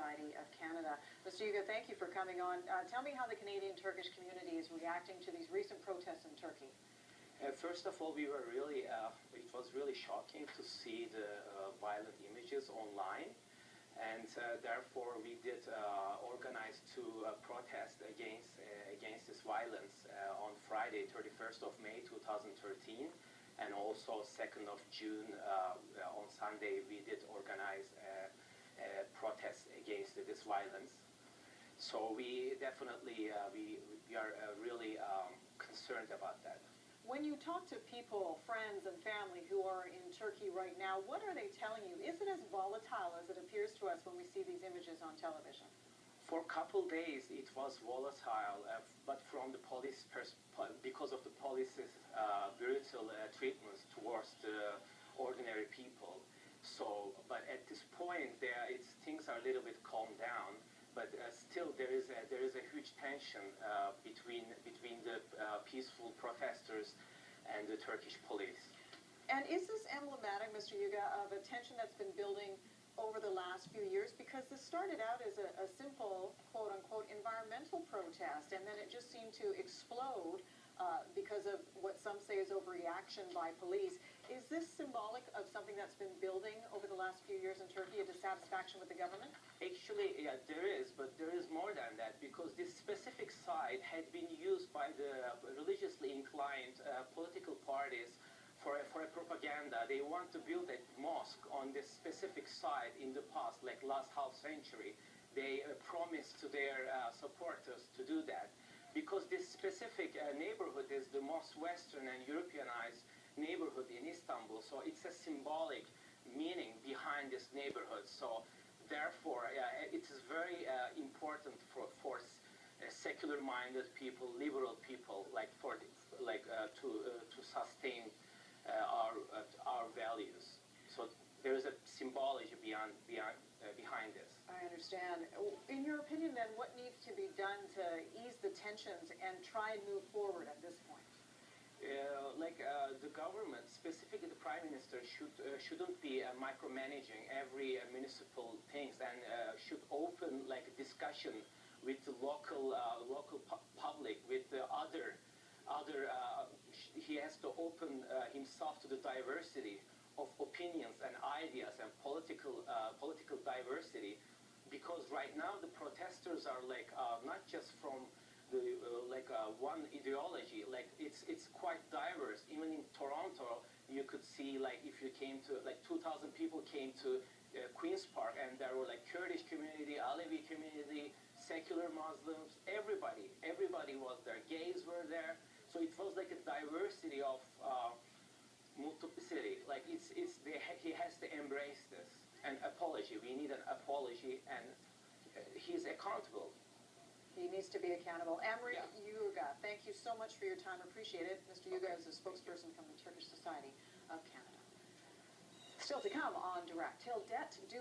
Society of Canada. Mr. Yuga, thank you for coming on. Tell me how the Canadian-Turkish community is reacting to these recent protests in Turkey. First of all, we were really, it was really shocking to see the violent images online. And therefore, we did organize to protest against this violence on Friday, 31st of May, 2013, and also 2nd of June on Sunday. We did organize a protest against this violence. So we definitely we are really concerned about that. When you talk to people, friends and family who are in Turkey right now, what are they telling you? Is it as volatile as it appears to us when we see these images on television? For a couple days it was volatile, but from the police because of the police's brutal treatments towards the ordinary people. So, but at this point, things are a little bit calmed down. But still, there is a huge tension between the peaceful protesters and the Turkish police. And is this emblematic, Mr. Yuga, of a tension that's been building over the last few years? Because this started out as a simple, quote-unquote, environmental protest, and then it just seemed to explode because of what some say is overreaction by police. Is this symbolic of something that's been building over the last few years in Turkey, a dissatisfaction with the government? Actually, yeah, there is, but there is more than that, because this specific site had been used by the religiously inclined political parties for a propaganda. They want to build a mosque on this specific site in the past, like last half century. They promised to their supporters to do that, because this specific neighborhood is the most Western and Europeanized neighborhood in Istanbul. So it's a symbolic meaning behind this neighborhood. So therefore, it is very important for secular-minded people, liberal people, to sustain our values. So there is a symbology behind this. I understand. In your opinion, then, what needs to be done to ease the tensions and try and move forward at this point? The government, specifically the Prime Minister, shouldn't be micromanaging every municipal things, and should open a discussion with the local public, with the other. He has to open himself to the diversity of opinions and ideas and political diversity, because right now the protesters are not just from the one ideology. It's quite diverse. Even in Toronto, you could see, if you came to 2,000 people came to Queen's Park, and there were Kurdish community, Alevi community, secular Muslims, everybody was there. Gays were there. So it was like a diversity of multiplicity. He has to embrace this. An apology. We need an apology, and he's accountable. He needs to be accountable. Amri Yuga, thank you so much for your time. Appreciate it. Mr. Yuga is a spokesperson from the Turkish Society of Canada. Still to come on Direct. Till debt due